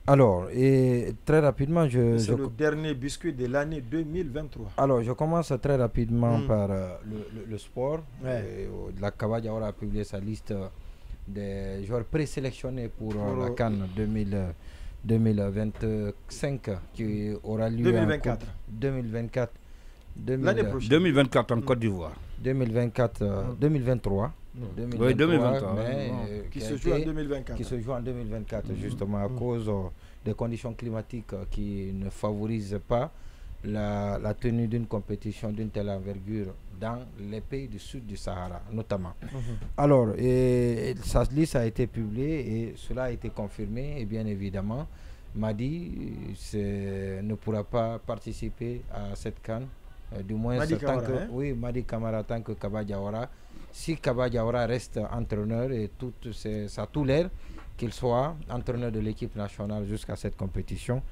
Alors, et très rapidement, c'est le dernier biscuit de l'année 2023. Alors, je commence très rapidement par le sport. Ouais. La Kaba Diawara a publié sa liste des joueurs présélectionnés pour la CAN 2025 qui aura lieu 2024. 2024. L'année prochaine. 2024 en Côte d'Ivoire. 2024, 2023. Oui, 2023. Qui se joue en 2024. Qui se joue en 2024, justement, à cause des conditions climatiques qui ne favorisent pas la tenue d'une compétition d'une telle envergure dans les pays du sud du Sahara, notamment. Alors, sa liste a été publiée et cela a été confirmé, et bien évidemment, Madi ne pourra pas participer à cette CAN. Du moins, Madi tant Camara, que, oui, Madi Camara, tant que Kaba Diawara. Si Kaba Diawara reste entraîneur, et ça a tout l'air qu'il soit entraîneur de l'équipe nationale jusqu'à cette compétition.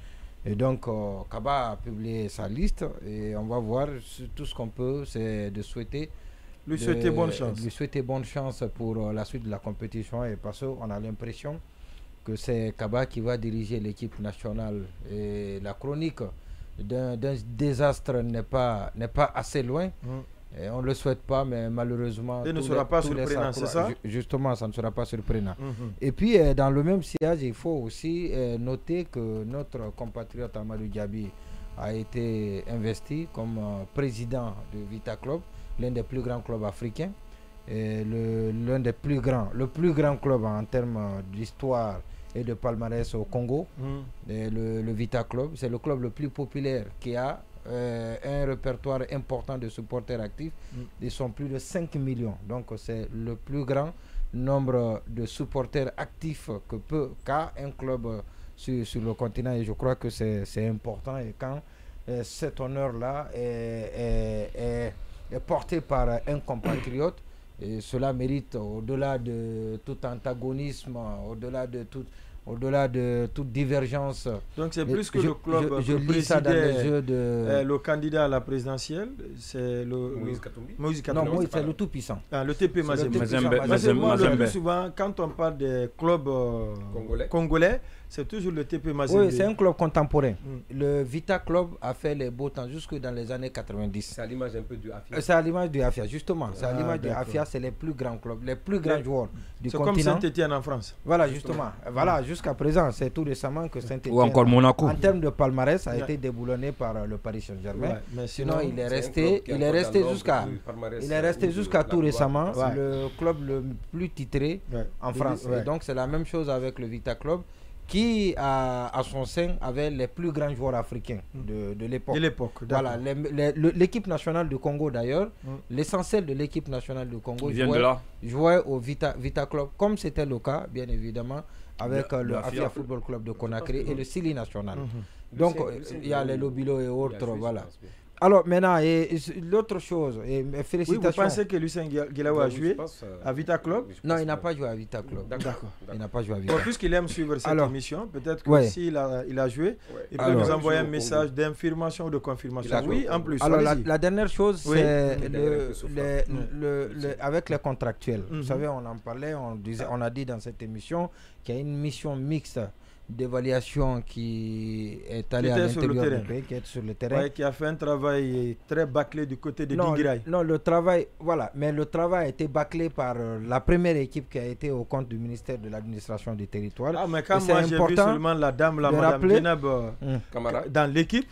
Et donc, Kaba a publié sa liste et on va voir tout ce qu'on peut, c'est de souhaiter lui souhaiter bonne chance. Lui souhaiter bonne chance pour la suite de la compétition, et parce qu'on a l'impression que c'est Kaba qui va diriger l'équipe nationale. Et la chronique d'un désastre n'est pas assez loin. Et on ne le souhaite pas, mais malheureusement... Et ne sera pas surprenant, c'est ça? Justement, ça ne sera pas surprenant. Et puis, dans le même sillage, il faut aussi noter que notre compatriote Amadou Diaby a été investi comme président de Vita Club, l'un des plus grands clubs africains, l'un des plus grands, le plus grand club en termes d'histoire et de palmarès au Congo. Le Vita Club, c'est le club le plus populaire qui a un répertoire important de supporters actifs. Ils sont plus de 5 millions. Donc c'est le plus grand nombre de supporters actifs qu'a un club sur le continent, et je crois que c'est important. Et quand cet honneur-là est porté par un compatriote, et cela mérite, au-delà de tout antagonisme, au-delà de toute divergence. Donc c'est plus que le club je lis ça dans les yeux de... le candidat à la présidentielle, c'est Moïse Katumbi. Non, Moïse, c'est le tout-puissant. Le TP Mazembe. Le plus souvent, quand on parle des clubs congolais, c'est toujours le TP Mazembe. Oui, c'est un club contemporain. Le Vita Club a fait les beaux temps jusque dans les années 90. C'est à l'image un peu du Afia. C'est à l'image du Afia, justement. C'est à l'image du Afia, c'est les plus grands clubs, les plus grands joueurs du continent. C'est comme Saint-Étienne en France. Voilà, justement. Voilà, jusqu'à présent, c'est tout récemment que Saint-Étienne, ou encore Monaco, en termes de palmarès, a été déboulonné par le Paris Saint-Germain. Mais sinon, il est resté jusqu'à tout récemment le club le plus titré en France. Et donc, c'est la même chose avec le Vita Club, qui à son sein avait les plus grands joueurs africains de l'époque. Voilà, l'équipe nationale du Congo d'ailleurs, l'essentiel de l'équipe nationale du Congo jouait au Vita Club, comme c'était le cas bien évidemment avec le Afia Football Club de Conakry et le Sili National. Donc il y a les Lobilo et autres, voilà. Alors maintenant, l'autre chose, et félicitations. Oui, vous pensez que Lucien Guelaou a joué à Vita Club? Non, il n'a pas joué à Vita Club. D'accord. Il n'a pas joué à Vita Club. Puisqu'il aime suivre cette émission, peut-être que s'il a joué, il peut nous envoyer un message d'information ou de confirmation. Oui, en plus. Alors la dernière chose, c'est avec les contractuels. Vous savez, on en parlait, on a dit dans cette émission qu'il y a une mission mixte d'évaluation qui est allé à l'intérieur du pays, qui est sur le terrain, qui a fait un travail très bâclé du côté de Dinguiraï. Non, le travail, voilà, mais le travail a été bâclé par la première équipe qui a été au compte du ministère de l'administration du territoire. Ah, mais quand moi j'ai vu seulement madame Jenab dans l'équipe,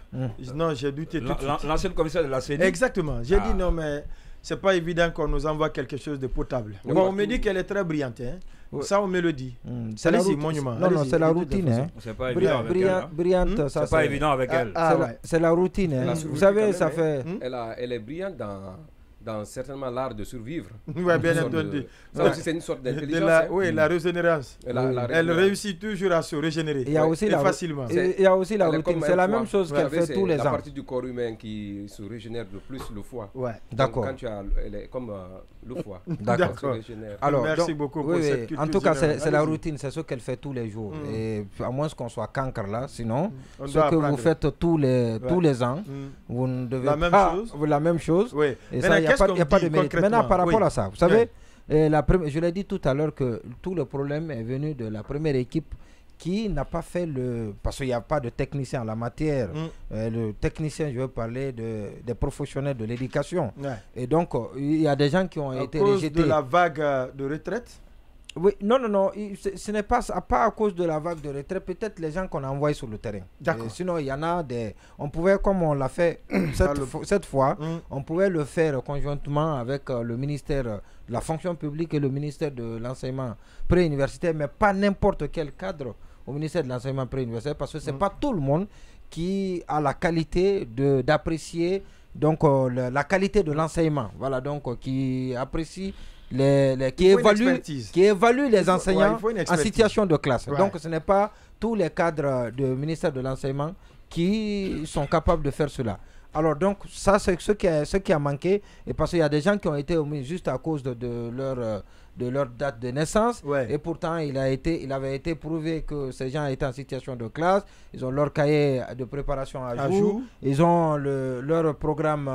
non, j'ai douté tout de suite. L'ancienne commissaire de la CENI. Exactement, j'ai dit non, mais c'est pas évident qu'on nous envoie quelque chose de potable. Bon, on me dit qu'elle est très brillante, hein. Ça, on me le dit. C'est la monument. Non, c'est la routine. C'est pas évident avec elle. Brillante, ça. C'est pas évident avec elle. C'est la routine. Vous savez, ça fait. Elle est brillante dans certainement l'art de survivre. Oui, bien entendu. Ça aussi, c'est une sorte d'intelligence. Oui, la régénération. Elle réussit toujours à se régénérer. Il y a aussi facilement. Il y a aussi la routine. C'est la même chose qu'elle fait tous les ans. La partie du corps humain qui se régénère le plus, le foie. Ouais. D'accord. Quand tu as, elle est comme le foie. D'accord. Alors, merci beaucoup pour cette culture. En tout cas, c'est la routine, c'est ce qu'elle fait tous les jours. Et à moins qu'on soit cancre là, sinon, ce que vous faites tous les ans, vous ne devez pas la même chose. Et ça, il n'y a pas de mérite. Maintenant, par rapport à ça, vous savez, je l'ai dit tout à l'heure que tout le problème est venu de la première équipe qui n'a pas fait le... Parce qu'il n'y a pas de technicien en la matière. Le technicien, je veux parler des professionnels de l'éducation. Ouais. Et donc, il y a des gens qui ont été rejetés. À cause de la vague de retraite? Oui, non, ce n'est pas à cause de la vague de retraite, peut-être les gens qu'on a envoyés sur le terrain. Sinon, il y en a des... On pouvait, comme on l'a fait cette fois, on pouvait le faire conjointement avec le ministère de la fonction publique et le ministère de l'enseignement préuniversitaire, mais pas n'importe quel cadre au ministère de l'enseignement préuniversitaire, parce que ce n'est pas tout le monde qui a la qualité d'apprécier donc la qualité de l'enseignement. Voilà, donc qui apprécie... qui évalue les enseignants en situation de classe. Ouais. Donc ce n'est pas tous les cadres du ministère de l'enseignement qui sont capables de faire cela. Alors donc ça c'est ce qui a manqué, et parce qu'il y a des gens qui ont été omis juste à cause de leur date de naissance, et pourtant il avait été prouvé que ces gens étaient en situation de classe, ils ont leur cahier de préparation à jour, ils ont leur programme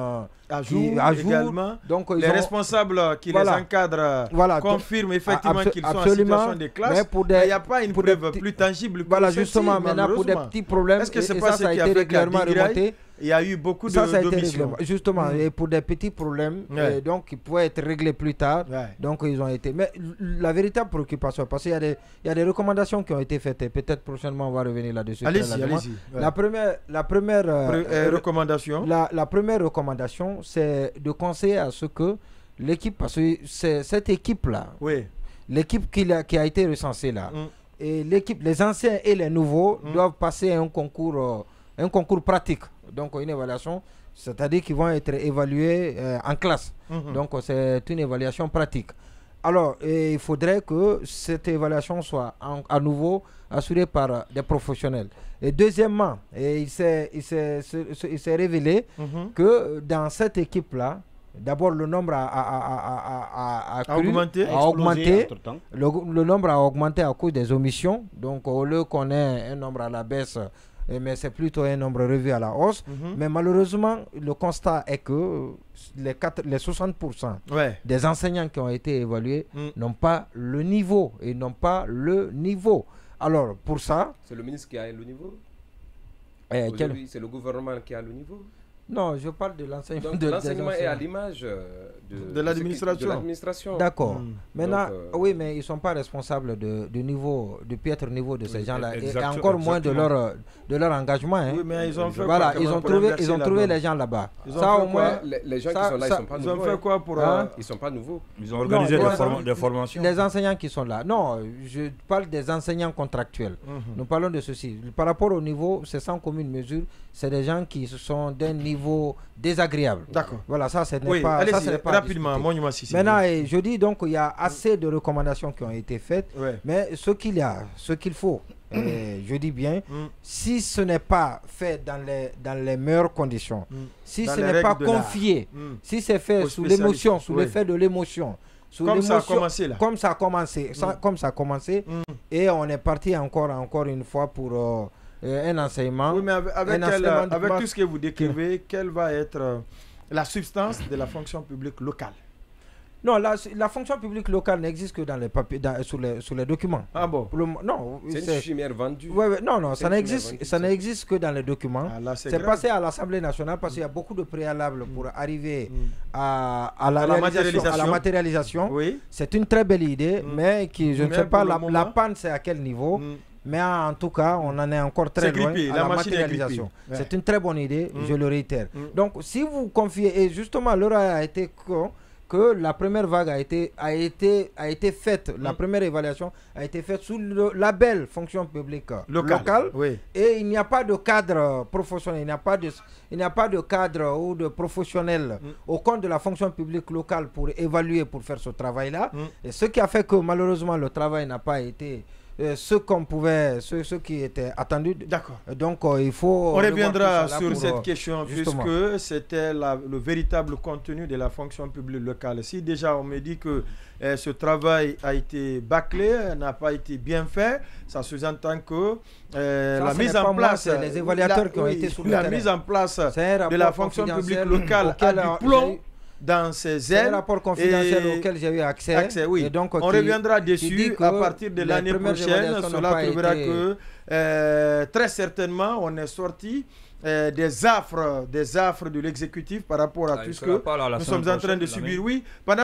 à jour également. Donc les responsables qui les encadrent confirment effectivement qu'ils sont en situation de classe, mais il n'y a pas une preuve plus tangible. Voilà, justement, maintenant pour des petits problèmes, est-ce que c'est pas ce qui a fait clairement remonté? Il y a eu beaucoup d'omissions. Justement, et pour des petits problèmes, et donc qui pouvaient être réglés plus tard, donc ils ont été. Mais la véritable préoccupation, parce qu'il y a des recommandations qui ont été faites, et peut-être prochainement on va revenir là-dessus. Allez-y. La première recommandation. La première recommandation, c'est de conseiller à ce que l'équipe, parce que c'est cette équipe-là, l'équipe qui a été recensée là, et l'équipe, les anciens et les nouveaux doivent passer un concours pratique. Donc une évaluation, c'est-à-dire qu'ils vont être évalués en classe. Donc c'est une évaluation pratique. Alors il faudrait que cette évaluation soit à nouveau assurée par des professionnels. Et deuxièmement, il s'est révélé que dans cette équipe-là, d'abord le nombre a augmenté. Le nombre a augmenté à cause des omissions. Donc au lieu qu'on ait un nombre à la baisse, mais c'est plutôt un nombre revu à la hausse. Mais malheureusement, le constat est que les 60% des enseignants qui ont été évalués n'ont pas le niveau. Alors, pour ça... C'est le ministre qui a le niveau? C'est le gouvernement qui a le niveau? Non, je parle de l'enseignement. L'enseignement est à l'image de l'administration. D'accord. Maintenant, oui, mais ils ne sont pas responsables du piètre niveau de ces gens-là, et encore moins de leur engagement. Hein. Oui, mais ils ont fait quoi? Ils ont trouvé les gens là-bas. Ça au moins, les gens qui sont là, ils ne sont pas nouveaux. Ils ont fait quoi pour... Ils ne sont pas nouveaux. Ils ont organisé des formations. Les enseignants qui sont là. Non, je parle des enseignants contractuels. Nous parlons de ceci. Par rapport au niveau, c'est sans commune mesure. C'est des gens qui sont d'un niveau désagréable. D'accord. Voilà, ça, ce n'est pas... rapidement, maintenant, je dis donc qu'il y a assez de recommandations qui ont été faites, mais ce qu'il faut, je dis bien, si ce n'est pas fait dans les meilleures conditions, si ce n'est pas confié, si c'est fait sous l'émotion, sous l'effet de l'émotion, comme ça a commencé là. Comme ça a commencé, et on est parti encore une fois pour... un enseignement. Oui, mais avec tout ce que vous décrivez, quelle va être la substance de la fonction publique locale? Non, la fonction publique locale n'existe que dans les papiers, sur les documents. Ah bon? Non, c'est une chimère vendue. Non, ça n'existe que dans les documents. C'est passé à l'Assemblée nationale parce qu'il y a beaucoup de préalables pour arriver à la matérialisation. Oui. C'est une très belle idée, mais je ne sais pas la panne c'est à quel niveau. Mais en tout cas, on en est encore très loin à la matérialisation. C'est une très bonne idée, je le réitère. Donc, si vous confiez, et justement, l'heure a été que la première vague a été faite, la première évaluation a été faite sous le label fonction publique locale, et il n'y a pas de cadre professionnel, il n'y a pas de cadre ou de professionnel au compte de la fonction publique locale pour évaluer, pour faire ce travail-là. Et ce qui a fait que malheureusement le travail n'a pas été ce qui était attendu. D'accord. Donc il faut... On reviendra sur cette question puisque c'était le véritable contenu de la fonction publique locale. Si déjà on me dit que ce travail a été bâclé, n'a pas été bien fait, ça sous-entend que la mise en place... les évaluateurs qui ont été sur le terrain. La mise en place de la fonction publique locale a du plomb. dans ses ailes. C'est un rapport confidentiel auquel j'ai eu accès. Oui. Et donc, on reviendra dessus à partir de l'année prochaine. Cela prouvera que très certainement on est sorti des affres de l'exécutif par rapport à tout ce que nous sommes en train de subir. Oui, pendant